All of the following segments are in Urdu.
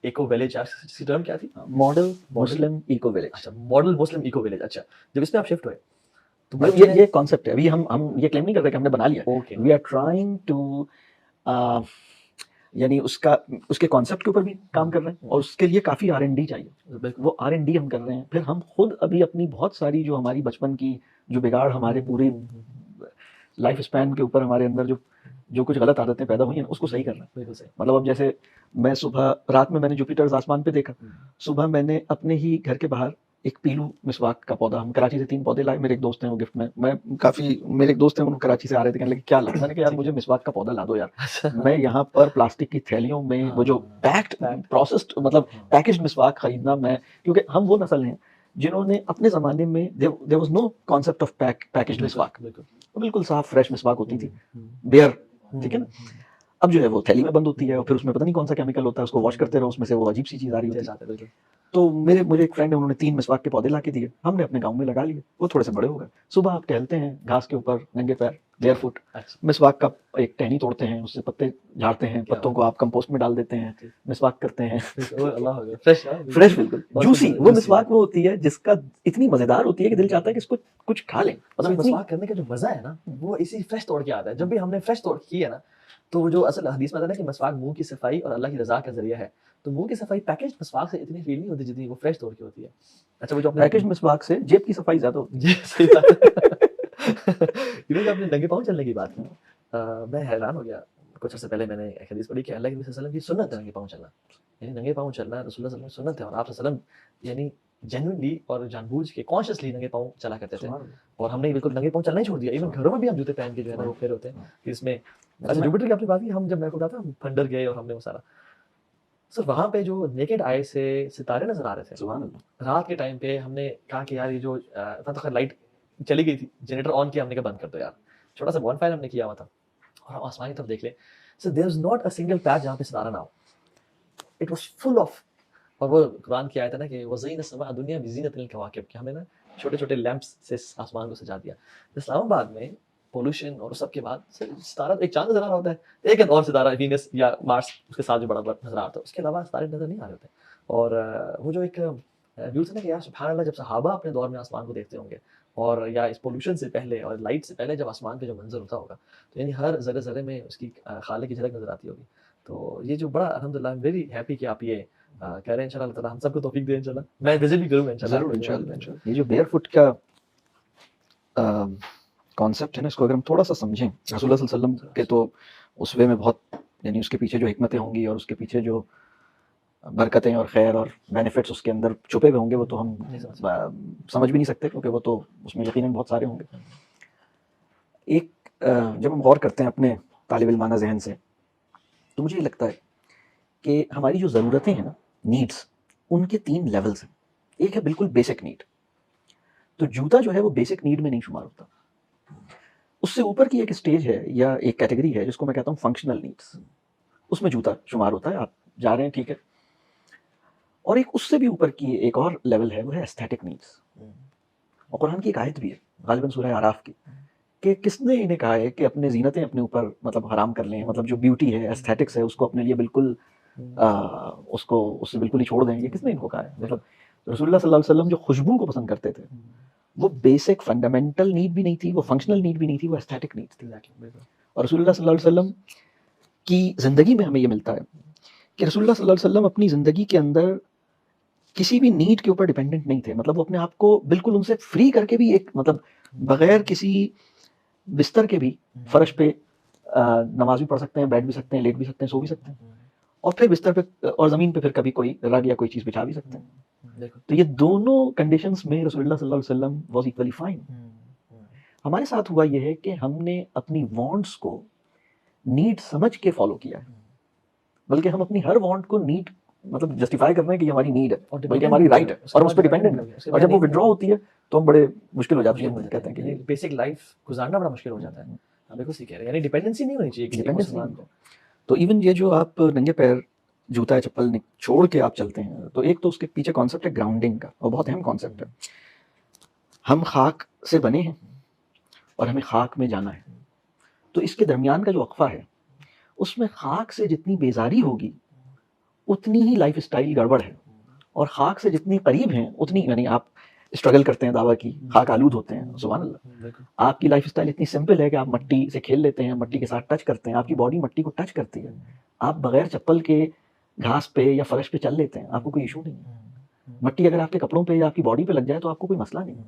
ایکو ویلیج اس کی ٹرم کیا تھی؟ ماڈل مسلم ایکو ولیج. اچھا ماڈل مسلم ایکو ویلیج. اچھا جب اس میں آپ شفٹ ہوئے تو مطلب یہ کانسیپٹ ہے. ابھی ہم یہ کلیم نہیں کرتے کہ ہم نے بنا لیا. Okay we are trying to یعنی اس کے کانسیپٹ کے اوپر بھی کام کر رہے ہیں اور اس کے لیے کافی R&D چاہیے. وہ R&D ہم کر رہے ہیں. پھر ہم خود ابھی اپنی بہت ساری جو ہماری بچپن کی جو بگاڑ ہمارے پوری لائف اسپین کے اوپر ہمارے اندر جو کچھ غلط عادتیں پیدا ہوئی ہیں اس کو صحیح کرنا ہے. بالکل صحیح. مطلب اب جیسے میں رات میں نے جوپیٹر آسمان پہ دیکھا. صبح میں نے اپنے ہی گھر کے باہر ایک پیلو مسواک کا پودا, ہم کراچی سے 3 پودے لائے, میرے ایک دوست ہیں وہ گفٹ میں کافی میرے ایک دوست ہیں وہ کراچی سے آ رہے تھے, کہنے لگے کیا لگتا ہے کہ یار مجھے مسواک کا پودا لا دو یار. میں یہاں پر پلاسٹک کی تھیلیوں میں وہ جو پیکڈ پروسیسڈ مطلب پیکجڈ مسواک خریدنا, میں کیونکہ ہم وہ نسل ہیں جنہوں نے اپنے زمانے میں there was no concept of packaged مسواک, بالکل صاف فریش مسواک ہوتی تھی بیئر, ٹھیک ہے نا. اب جو ہے وہ تھیلی میں بند ہوتی ہے اور پھر اس میں پتہ نہیں کون سا کیمیکل ہوتا ہے, اس کو واش کرتے رہو اس میں سے وہ عجیب سی چیز آ رہی ہوتی ہے. تو مجھے ایک فرینڈ ہے, انہوں نے 3 مسواک کے پودے لا کے دیے, ہم نے اپنے گاؤں میں لگا لیے, وہ تھوڑے سے بڑے ہو گئے. صبح آپ ٹہلتے ہیں گھاس کے اوپر ننگے پیر بیئر فٹ, مسواک کا ایک ٹہنی توڑتے ہیں, اس سے پتے جھاڑتے ہیں, پتوں کو آپ کمپوسٹ میں ڈال دیتے ہیں, مسواک کرتے ہیں. فریش بالکل جوسی وہ مسواک وہ ہوتی ہے جس کا اتنی مزیدار ہوتی ہے کہ دل چاہتا ہے کہ اس کو کچھ کھا لیں. مطلب مسواک کرنے کا جو مزہ ہے نا وہ اسی فریش توڑ کے آتا ہے. جب بھی ہم نے فریش توڑ کی ہے نا تو وہ جو اصل حدیث میں آتا ہے کہ مسواک منہ کی صفائی اور اللہ کی رضا کا ذریعہ ہے, تو منہ کی صفائی پیکج مسواک سے اتنی فیل نہیں ہوتی جتنی وہ فریش توڑ کی ہوتی ہے. اچھا وہ جو پیکج مسواک سے جیب کی صفائی زیادہ ہوتی ہے. صحیح بات ہے. آپ نے ننگے پاؤں چلنے کی بات کی, میں حیران ہو گیا. کچھ عرصے پہلے میں نے ایک حدیث پڑھی کہ اللہ کے نبی صلی اللہ علیہ وسلم کی سنت ہے ننگے پاؤں چلنا, یعنی ننگے پاؤں چلنا رسول اللہ صلی اللہ علیہ وسلم کی سنت ہے. اور آپ صلی اللہ علیہ وسلم یعنی جینوئنلی اور جان بوجھ کے کانشیسلی ننگے پاؤں چلا کرتے تھے, اور ہم نے بالکل ننگے پاؤں چلنا ہی چھوڑ دیا. ایون گھروں میں بھی ہم جوتے پہن کے جو ہے نا وہ پھر ہوتے ہیں کہ اس میں. اچھا جوپیٹر کی آپ نے بات کی, ہم جب میں کو بتاتا ہم پھنڈر گئے اور ہم نے وہ سارا سر وہاں پہ جو نیکڈ آئی سے ستارے نظر آ رہے تھے رات کے ٹائم پہ. ہم نے کہا کہ یار یہ جو لائٹ چلی گئی تھی, جنریٹر آن کیا, ہم نے کہا بند کر دو یار. چھوٹا سا بون فائر ہم نے کیا ہوا تھا اور ہم آسمان کی طرف دیکھ لیں. سر دیر از ناٹ اے سنگل پیچ جہاں پہ ستارہ نہ ہو. It was full of. اور وہ قرآن کی آیت ہے نا کہ وزین السماء دنیا بزینت الکواکب, کہ ہمیں نا چھوٹے چھوٹے لیمپس سے آسمان کو سجا دیا. اسلام آباد میں پولوشن اور سب کے بعد ستارہ ایک چاند نظر آ رہا ہوتا ہے, ایک اور ستارہ وینس یا مارس اس کے ساتھ جو بڑا بڑا نظر آتا ہے, اس کے علاوہ ستارے نظر نہیں آ رہے ہوتے. اور وہ جو ایک ویو تھا نا کہ یار سبحان اللہ, جب صحابہ اپنے دور میں آسمان کو دیکھتے ہوں گے اور یا اس پولوشن سے پہلے اور لائٹ سے پہلے جب آسمان کا جو منظر ہوتا ہوگا تو یعنی ہر ذرے ذرے میں اس کی خالق کی جھلک نظر آتی ہوگی. تو یہ جو بڑا الحمدللہ آئی ایم ویری ہیپی کہ آپ یہ کہہ رہے ہیں. انشاءاللہ اللہ تعالیٰ ہم سب کو توفیق دے, انشاءاللہ میں وزٹ بھی کروں گا انشاءاللہ. یہ جو بیئر فٹ کا کانسیپٹ ہے نا, اس کو اگر ہم تھوڑا سا سمجھیں, رسول اللہ صلی اللہ علیہ وسلم کے تو اس وے میں بہت یعنی اس کے پیچھے جو حکمتیں ہوں گی اور اس کے پیچھے جو برکتیں اور خیر اور بینیفٹس اس کے اندر چھپے ہوئے ہوں گے وہ تو ہم سمجھ بھی نہیں سکتے, کیونکہ وہ تو اس میں یقیناً بہت سارے ہوں گے. ایک جب ہم غور کرتے ہیں اپنے طالب علمانہ ذہن سے تو مجھے یہ لگتا ہے کہ ہماری جو ضرورتیں ہیں نا, نیڈس, ان کے 3 لیولز ہیں. ایک ہے بالکل بیسک نیڈ, تو جوتا جو ہے وہ بیسک نیڈ میں نہیں شمار ہوتا. اس سے اوپر کی ایک اسٹیج ہے یا ایک کیٹیگری ہے جس کو میں کہتا ہوں فنکشنل نیڈس, اس میں جوتا شمار ہوتا ہے. آپ جا رہے ہیں ٹھیک ہے. اور ایک اس سے بھی اوپر کی ایک اور لیول ہے, وہ ہے ایستھیٹک نیڈس. اور قرآن کی ایک آیت بھی ہے غالباً سورہ اعراف کی, کہ کس نے انہیں کہا ہے کہ اپنے زینتیں اپنے اوپر مطلب حرام کر لیں, مطلب جو بیوٹی ہے ایستھیٹکس ہے اس کو اپنے لیے بالکل اس سے بالکل ہی چھوڑ دیں. یہ کس نے ان کو کہا ہے؟ مطلب رسول اللہ صلی اللہ علیہ وسلم جو خوشبو کو پسند کرتے تھے وہ بیسک فنڈامنٹل نیڈ بھی نہیں تھی, وہ فنکشنل نیڈ بھی نہیں تھی, وہ ایستھیٹک نیڈ تھی. اور رسول اللہ صلی اللہ علیہ وسلم کی زندگی میں ہمیں یہ ملتا ہے کہ رسول اللہ صلی اللہ علیہ وسلم اپنی زندگی کے اندر کسی بھی نیڈ کے اوپر ڈیپینڈنٹ نہیں تھے. مطلب وہ اپنے آپ کو بالکل ان سے فری کر کے بھی ایک مطلب بغیر کسی بستر کے بھی فرش پہ نماز بھی پڑھ سکتے ہیں, بیٹھ بھی سکتے ہیں, لیٹ بھی سکتے ہیں, سو بھی سکتے ہیں, اور پھر بستر پہ اور زمین پہ پھر کبھی کوئی رگ یا کوئی چیز بچھا بھی سکتے ہیں. تو یہ دونوں کنڈیشنز میں رسول اللہ صلی اللہ علیہ وسلم واز ایکولی فائن. ہمارے ساتھ ہوا یہ ہے کہ ہم نے اپنی وانٹس کو نیڈ سمجھ کے فالو کیا ہے, بلکہ ہم اپنی ہر وانٹ کو نیڈ مطلب جسٹیفائی کرتے ہیں کہ یہ ہماری نیڈ ہے بلکہ ہماری رائٹ ہے, اور ہم اس پہ ڈیپینڈنٹ ہیں. اور جب وہ ودرا ہوتی ہے تو ہم بڑے مشکل ہو جاتی ہے, کہتے ہیں کہ بیسک لائف گزارنا بڑا مشکل ہو جاتا ہے. ہم بالکل صحیح کہہ رہے ہیں, یعنی ڈیپینڈنسی نہیں ہونی چاہیے. تو ایون یہ جو آپ ننگے پیر جوتا چپل چھوڑ کے آپ چلتے ہیں, تو ایک تو اس کے پیچھے کانسیپٹ ہے گراؤنڈنگ کا, اور بہت اہم کانسیپٹ ہے. ہم خاک سے بنے ہیں اور ہمیں خاک میں جانا ہے, تو اس کے درمیان کا جو وقفہ ہے اس میں خاک سے جتنی بیزاری ہوگی اتنی ہی لائف اسٹائل گڑبڑ ہے. اور خاک سے جتنی قریب ہیں اتنی, یعنی آپ اسٹرگل کرتے ہیں دعویٰ کی, خاک آلود ہوتے ہیں, سبحان اللہ. بالکل آپ کی لائف اسٹائل اتنی سمپل ہے کہ آپ مٹی سے کھیل لیتے ہیں, مٹی کے ساتھ ٹچ کرتے ہیں, آپ کی باڈی مٹی کو ٹچ کرتی ہے, آپ بغیر چپل کے گھاس پہ یا فرش پہ چل لیتے ہیں, آپ کو کوئی ایشو نہیں ہے. مٹی اگر آپ کے کپڑوں پہ یا آپ کی باڈی پہ لگ جائے تو آپ کو کوئی مسئلہ نہیں ہے.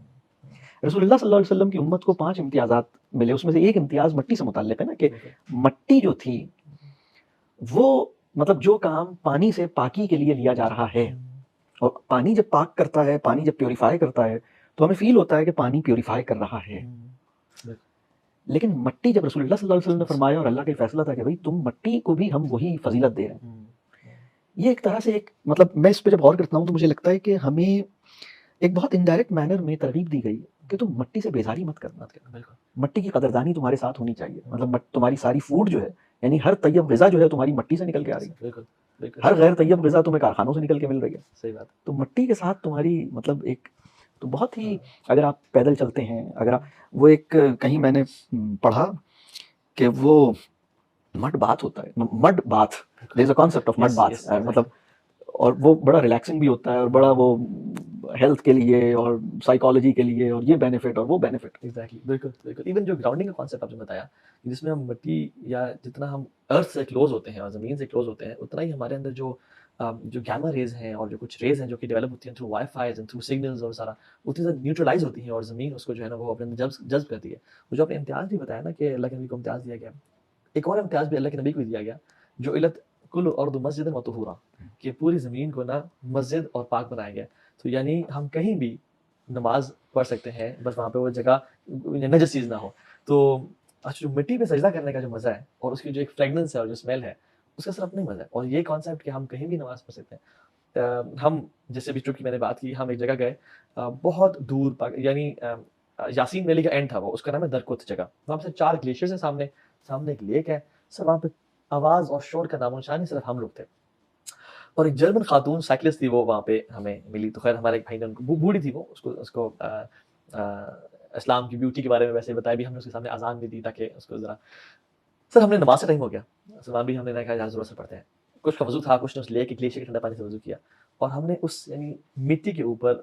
رسول اللہ صلی اللہ علیہ وسلم کی امت کو 5 امتیازات ملے, اس میں سے ایک امتیاز مٹی سے متعلق ہے نا, کہ مٹی جو تھی وہ مطلب جو کام پانی سے پاکی کے لیے لیا جا رہا ہے, اور پانی جب پاک کرتا ہے, پانی جب پیوریفائی کرتا ہے تو ہمیں فیل ہوتا ہے کہ پانی پیوریفائی کر رہا ہے. لیکن مٹی جب رسول اللہ صلی اللہ علیہ وسلم نے فرمایا, اور اللہ کا فیصلہ تھا کہ بھائی تم مٹی کو بھی ہم وہی فضیلت دے رہے ہیں, یہ ایک طرح سے ایک مطلب میں اس پہ جب غور کرتا ہوں تو مجھے لگتا ہے کہ ہمیں ایک بہت انڈائریکٹ مینر میں ترغیب دی گئی کہ تم مٹی سے بیزاری مت کرنا, مٹی کی قدردانی تمہارے ساتھ ہونی چاہیے. مطلب تمہاری ساری فوڈ جو ہے, یعنی ہر طیب غذا جو ہے تمہاری مٹی سے نکل کے آ رہی ہے, ہر غیر طیب غذا تمہیں کارخانوں سے نکل کے مل رہی ہے. صحیح بات. تو مٹی کے ساتھ تمہاری مطلب ایک تو بہت ہی, اگر آپ پیدل چلتے ہیں, اگر آپ وہ ایک کہیں میں نے پڑھا کہ وہ مڈ باتھ ہوتا ہے, mid bath, there is a concept of mid bath, مطلب اور وہ بڑا ریلیکسنگ بھی ہوتا ہے, اور بڑا وہ ہیلتھ کے لیے اور سائیکالوجی کے لیے, اور یہ بینیفٹ اور وہ بینیفٹ. ایگزیکٹلی, بالکل بالکل. ایون جو گراؤنڈنگ کا کانسیپٹ آپ نے بتایا, جس میں ہم مٹی یا جتنا ہم ارتھ سے کلوز ہوتے ہیں اور زمین سے کلوز ہوتے ہیں, اتنا ہی ہمارے اندر جو گیما ریز ہیں اور جو کچھ ریز ہیں جو کہ ڈیولپ ہوتی ہیں through wifis and through signals, اور سارا اتنی زیادہ نیوٹرلائز ہوتی ہیں, اور زمین اس کو جو ہے نا وہ اپنے اندر جذب کرتی ہے. وہ جو آپ نے امتیاز بھی بتایا نا کہ اللہ کے نبی کو امتیاز دیا گیا, ایک اور امتیاز بھی اللہ کے نبی کو دیا گیا, جو علت کل ارض مسجد و طہورا, کہ پوری زمین کو نا مسجد اور پاک بنایا گیا. تو یعنی ہم کہیں بھی نماز پڑھ سکتے ہیں, بس وہاں پہ وہ جگہ نجس چیز نہ ہو. تو جو مٹی پہ سجدہ کرنے کا جو مزہ ہے, اور اس کی جو ایک فریگننس ہے اور جو اسمیل ہے, اس کا صرف نہیں مزہ ہے. اور یہ کانسیپٹ کہ ہم کہیں بھی نماز پڑھ سکتے ہیں. ہم جیسے بھی ٹرپ کی میں نے بات کی, ہم ایک جگہ گئے بہت دور, یعنی یاسین ویلی کا اینڈ تھا وہ, اس کا نام ہے درکت جگہ. وہاں سے 4 گلیشیئرز ہیں, سامنے ایک لیک ہے. سر وہاں پہ آواز اور شور کا نام و نشان, صرف ہم لوگ تھے. اور ایک جرمن خاتون سائیکلسٹ تھی, وہ وہاں پہ ہمیں ملی. تو خیر ہمارے ایک بھائی نے ان کو, بوڑھی تھی وہ, اس کو اسلام کی بیوٹی کے بارے میں ویسے بتایا بھی, ہم نے اس کے سامنے اذان بھی دی تاکہ اس کو ذرا. سر ہم نے نماز کا ٹائم ہو گیا, وہاں بھی ہم نے کہا یار ضرورت سے پڑھتے ہیں. کچھ کا وضو تھا, کچھ نے اس لیک کے گلیشیئر کے ٹھنڈا پانی سے وضو کیا, اور ہم نے اس یعنی مٹی کے اوپر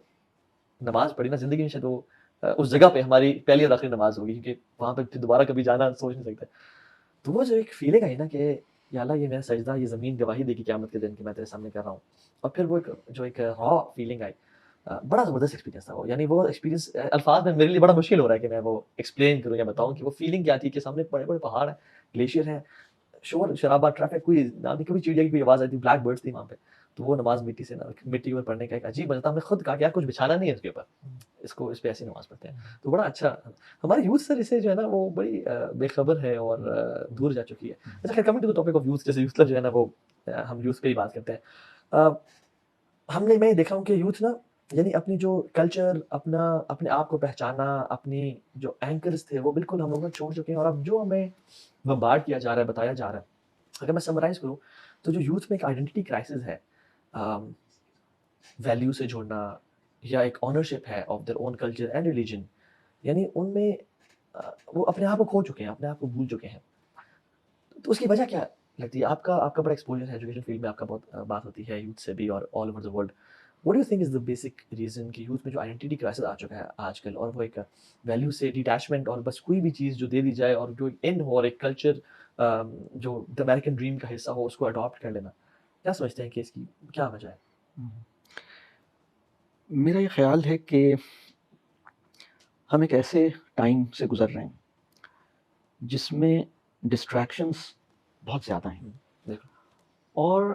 نماز پڑھی نا. زندگی میں شاید وہ اس جگہ پہ ہماری پہلی اور آخری نماز ہوگی, کیونکہ وہاں پہ دوبارہ کبھی جانا سوچ نہیں سکتے. تو وہ جو ایک فیلنگ آئی نا کہ یا اللہ یہ میرا سجدہ, یہ زمین گواہی دے گی قیامت کے دن کہ میں تیرے سامنے کر رہا ہوں. اور پھر وہ جو ایک را فیلنگ آئی, بڑا زبردست ایکسپیرینس تھا وہ. یعنی وہ ایکسپیرینس الفاظ میں میرے لیے بڑا مشکل ہو رہا ہے کہ میں وہ ایکسپلین کروں یا بتاؤں کہ وہ فیلنگ کیا تھی. کہ سامنے بڑے بڑے پہاڑ ہیں, گلیشیئر ہیں, شور شرابہ, ٹریفک, کوئی نہ کبھی چڑیا کی کوئی آواز آئی تھی, بلیک برڈس تھی وہاں پہ. تو وہ نماز مٹی سے مٹی کے اوپر پڑھنے کا ایک عجیب مزہ تھا. ہم نے خود کہا کہ یار کچھ بچھانا نہیں ہے اس کے اوپر, اس پہ ایسی نماز پڑھتے ہیں. تو بڑا اچھا. ہماری یوتھ سر اسے جو ہے نا وہ بڑی بے خبر ہے اور دور جا چکی ہے. اچھا خیر, coming to the topic of youth, جیسے یوتھ جو ہے نا وہ ہم یوتھ پہ ہی بات کرتے ہیں. میں دیکھا ہوں کہ یوتھ نا یعنی اپنی جو کلچر, اپنے آپ کو پہچانا, اپنی جو اینکرز تھے وہ بالکل ہم لوگ چھوڑ چکے ہیں. اور اب جو ہمیں بمبارڈ کیا جا رہا ہے, بتایا جا رہا ہے, اگر میں سمرائز کروں تو جو یوتھ میں ایک آئیڈینٹی کرائسس ہے, ویلیو سے جوڑنا, یا ایک آنرشپ ہے of their own culture and religion, یعنی ان میں وہ اپنے آپ کو کھو چکے ہیں, اپنے آپ کو بھول چکے ہیں. تو اس کی وجہ کیا لگتی ہے آپ کا بڑا ایکسپوجر ہے ایجوکیشن فیلڈ میں, آپ کا بہت بات ہوتی ہے یوتھ سے بھی اور all over the world. What do you think is the basic reason کہ یوتھ میں جو آئیڈینٹی کرائسس آ چکا ہے آج کل, اور وہ ایک ویلیو سے ڈیٹیچمنٹ, اور بس کوئی بھی چیز جو دے دی جائے اور جو اینڈ ہو, اور ایک کلچر جو دا امیریکن ڈریم کا حصہ ہو اس کو اڈاپٹ کر لینا, کیا سمجھتے ہیں کہ اس کی کیا وجہ ہے؟ میرا یہ خیال ہے کہ ہم ایک ایسے ٹائم سے گزر رہے ہیں جس میں ڈسٹریکشنس بہت زیادہ ہیں, اور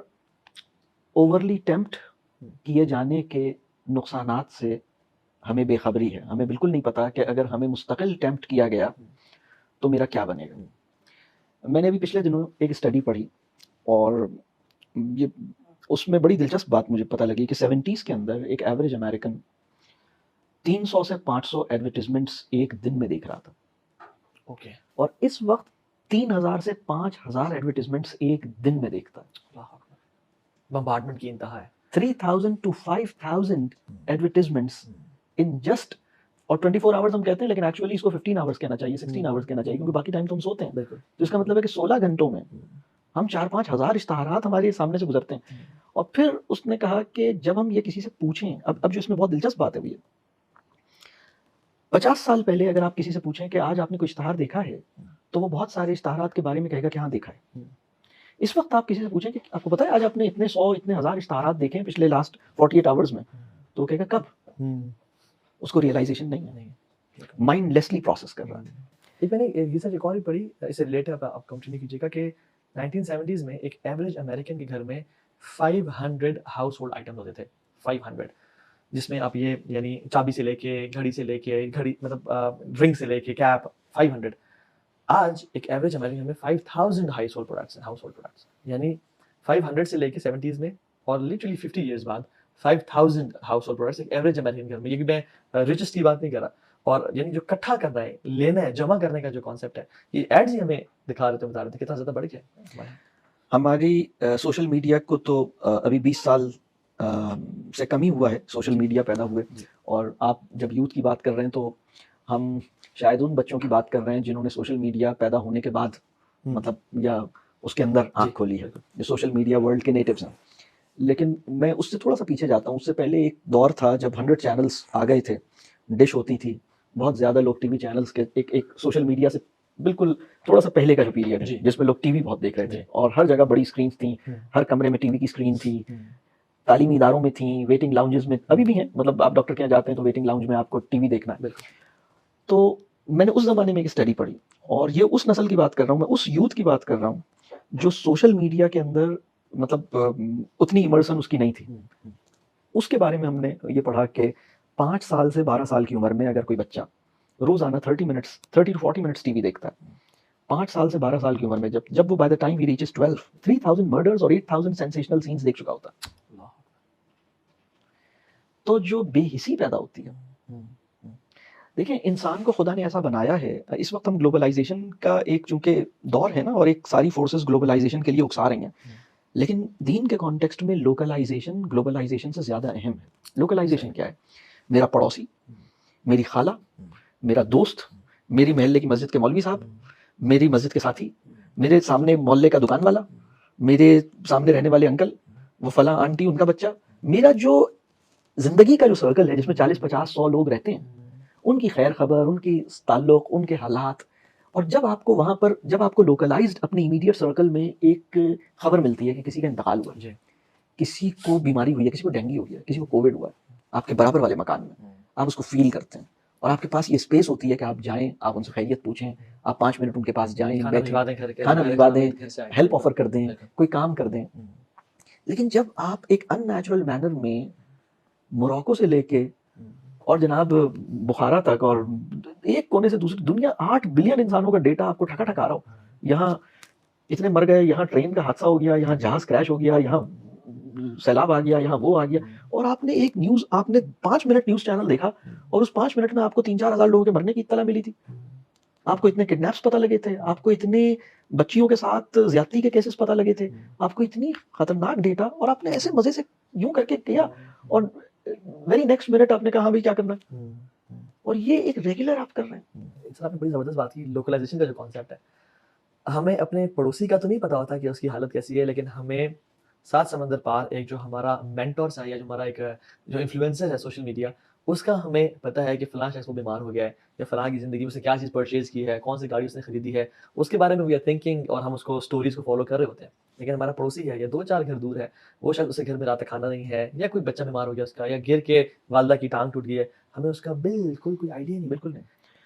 اوورلی ٹیمپٹ کیے جانے کے نقصانات سے ہمیں بے خبری ہے. ہمیں بالکل نہیں پتا کہ اگر ہمیں مستقل ٹیمپٹ کیا گیا تو میرا کیا بنے گا. میں نے ابھی پچھلے دنوں ایک اسٹڈی پڑھی, اور یہ اس میں بڑی دلچسپ بات مجھے پتہ لگی کہ 70s کے اندر ایک ایوریج امریکن 300 سے 500 ایڈورٹیزمنٹس ایک دن میں دیکھ رہا تھا. اوکے. اور اس وقت 3000 سے 5000 ایڈورٹیزمنٹس ایک دن میں دیکھتا ہے. بمبارڈمنٹ کی انتہا ہے. 3000 to 5000 ایڈورٹیزمنٹس ان جسٹ, اور 24 آورز ہم کہتے ہیں لیکن ایکچولی اس کو 15 آورز کہنا چاہیے, 16 آورز کہنا چاہیے, کیونکہ باقی ٹائم تو ہم سوتے ہیں. بالکل. تو اس کا مطلب ہے کہ 16 گھنٹوں میں ہم 4-5 ہزار اشتہارات ہمارے سامنے سے گزرتے ہیں. اور پھر اس نے کہا کہ جب ہم یہ کسی سے پوچھیں, اب جو اس میں بہت دلچسپ بات ہے وہ یہ, 50 سال پہلے اگر آپ کسی سے پوچھیں کہ آج آپ نے کوئی اشتہار دیکھا ہے, تو وہ بہت سارے اشتہارات کے بارے میں کہے گا کہ ہاں دیکھا ہے. اس وقت آپ کسی سے پوچھیں کہ آپ کو پتا ہے آج آپ نے اتنے 100 اتنے ہزار اشتہارات دیکھے ہیں پچھلے لاسٹ 48 آورز میں, تو وہ کہے گا کب. اس کو ریئلائزیشن نہیں ہے, مائنڈ لیسلی پروسیس کر رہا ہے. ایک میں نے ریسرچ ایک اور بھی پڑھی, اس سے ریلیٹڈ آپ کنٹینیو کیجیے گا, کہ 1970s میں ایک ایوریج امریکن کے گھر میں 500 ہاؤس ہولڈ آئٹم ہوتے تھے, 500, جس میں آپ یہ یعنی چابی سے لے کے, گھڑی سے لے کے, گھڑی مطلب ڈرنک سے لے کے کیپ, 500. آج ایک ایوریج امریکن میں 5000 ہاؤس ہولڈ پروڈکٹس, یعنی 500 سے لے کے 70s میں, اور لٹرلی 50 ایئرس بعد 5000 ہاؤس ہولڈ پروڈکٹس ایک ایوریج امریکن گھر میں. یہ بھی میں ریچسٹ کی بات نہیں کر رہا, اور یعنی جو اکٹھا کرنا ہے, لینا ہے, جمع کرنے کا جو کانسیپٹ ہے, یہ ایڈز ہی ہمیں دکھا رہے تھے, بتا رہے تھے کتنا زیادہ بڑھ گیا ہے. ہماری سوشل میڈیا کو تو ابھی 20 سال سے کم ہی ہوا ہے سوشل میڈیا پیدا ہوئے, اور آپ جب یوتھ کی بات کر رہے ہیں تو ہم شاید ان بچوں کی بات کر رہے ہیں جنہوں نے سوشل میڈیا پیدا ہونے کے بعد مطلب یا اس کے اندر آنکھ کھولی ہے, جو سوشل میڈیا ورلڈ کے نیٹیوز ہیں. لیکن میں اس سے تھوڑا سا پیچھے جاتا ہوں. اس سے پہلے ایک دور تھا جب 100 چینلز آ گئے تھے, ڈش ہوتی تھی, بہت زیادہ لوگ ٹی وی چینلز کے ایک سوشل میڈیا سے بالکل تھوڑا سا پہلے کا جو پیریڈ ہے جس میں لوگ ٹی وی بہت دیکھ رہے تھے, اور ہر جگہ بڑی اسکرینس تھیں, ہر کمرے میں ٹی وی کی اسکرین تھی, تعلیمی اداروں میں تھیں, ویٹنگ لاؤنجز میں ابھی بھی ہیں, مطلب آپ ڈاکٹر کے یہاں جاتے ہیں تو ویٹنگ لاؤنج میں آپ کو ٹی وی دیکھنا ہے. تو میں نے اس زمانے میں ایک اسٹڈی پڑھی, اور یہ اس نسل کی بات کر رہا ہوں, میں اس یوتھ کی بات کر رہا ہوں جو سوشل میڈیا کے اندر مطلب اتنی امرسن اس کی نہیں تھی. اس کے بارے میں ہم نے یہ پڑھا کہ 5 سال سے 12 سال کی عمر میں اگر کوئی بچہ روزانہ 30 to 40 منٹس ٹی وی دیکھتا ہے, 5 سال سے 12 سال کی عمر میں جب وہ by the time he reaches 12, 3000 murders اور 8000 سینسیشنل سینز دیکھ چکا ہوتا ہے. تو جو بے حسی پیدا ہوتی ہے, دیکھیں انسان کو خدا نے ایسا بنایا ہے, اس وقت ہم گلوبلائزیشن کا ایک چونکہ دور ہے نا, اور ایک ساری فورسز گلوبلائزیشن کے لیے اکسا رہی ہیں, لیکن دین کے کانٹیکسٹ میں لوکلائزیشن گلوبلائزیشن سے زیادہ اہم ہے. لوکلائزیشن کیا ہے؟ میرا پڑوسی, میری خالہ, میرا دوست, میری محلے کی مسجد کے مولوی صاحب, میری مسجد کے ساتھی, میرے سامنے محلے کا دکان والا, میرے سامنے رہنے والے انکل, وہ فلاں آنٹی ان کا بچہ, میرا جو زندگی کا جو سرکل ہے جس میں 40-50-100 لوگ رہتے ہیں, ان کی خیر خبر, ان کی تعلق, ان کے حالات. اور جب آپ کو وہاں پر جب آپ کو لوکلائزڈ اپنی امیڈیٹ سرکل میں ایک خبر ملتی ہے کہ کسی کا انتقال ہوا, کسی کو بیماری ہوئی ہے, کسی کو ڈینگی ہوئی ہے, کسی کو کووڈ ہوا ہے, آپ کے برابر والے مکان میں, آپ اس کو فیل کرتے ہیں, اور آپ کے پاس یہ اسپیس ہوتی ہے کہ آپ جائیں, آپ ان سے خیریت پوچھیں, آپ 5 منٹ ان کے پاس جائیں, کھانا بھجوا دیں, ہیلپ آفر کر دیں, کوئی کام کر دیں. لیکن جب آپ ایک ان نیچرل مینر میں موراکو سے لے کے اور جناب بخارا تک, اور ایک کونے سے دوسری دنیا 8 بلین انسانوں کا ڈیٹا آپ کو ٹھکا ٹھکا رہا ہو, یہاں اتنے مر گئے, یہاں ٹرین کا حادثہ ہو گیا, یہاں جہاز کریش ہو گیا, یہاں سیلاب آ گیا, یہاں وہ آ گیا, اور آپ نے ایک نیوز, آپ نے 5 منٹ نیوز چینل دیکھا, اور اس 5 منٹ میں آپ کو 3-4 ہزار لوگوں کے مرنے کی اطلاع ملی تھی, آپ کو اتنے کڈنیپس پتہ لگے تھے, آپ کو اتنے بچیوں کے ساتھ زیادتی کے کیسز پتہ لگے تھے, آپ کو اتنی خطرناک ڈیٹا, اور آپ نے ایسے مزے سے یوں کر کے کیا, اور ویری نیکسٹ منٹ آپ نے کہا بھائی کیا کرنا ہے, اور یہ ایک ریگولر آپ کر رہے ہیں. سر آپ نے بڑی زبردست بات کی, لوکلائزیشن کا جو کانسیپٹ ہے, ہمیں اپنے پڑوسی کا تو نہیں پتا ہوتا کہ اس کی حالت کیسی ہے, لیکن ہمیں 7 سمندر پار ایک جو ہمارا مینٹورس ہے, یا جو ہمارا ایک جو انفلوئنسر ہے سوشل میڈیا, اس کا ہمیں پتہ ہے کہ فلاں شخص وہ بیمار ہو گیا ہے, یا فلاں کی زندگی میں سے کیا چیز پرچیز کی ہے, کون سی گاڑی اس نے خریدی ہے, اس کے بارے میں وی آر تھنکنگ, اور ہم اس کو اسٹوریز کو فالو کر رہے ہوتے ہیں. لیکن ہمارا پڑوسی ہے یا 2-4 گھر دور ہے, وہ شاید اسے گھر میں رات تک کھانا نہیں ہے, یا کوئی بچہ بیمار ہو گیا اس کا, یا گر کے والدہ کی ٹانگ ٹوٹ گئی ہے, ہمیں اس کا بالکل کوئی آئیڈیا نہیں. بالکل نہیں.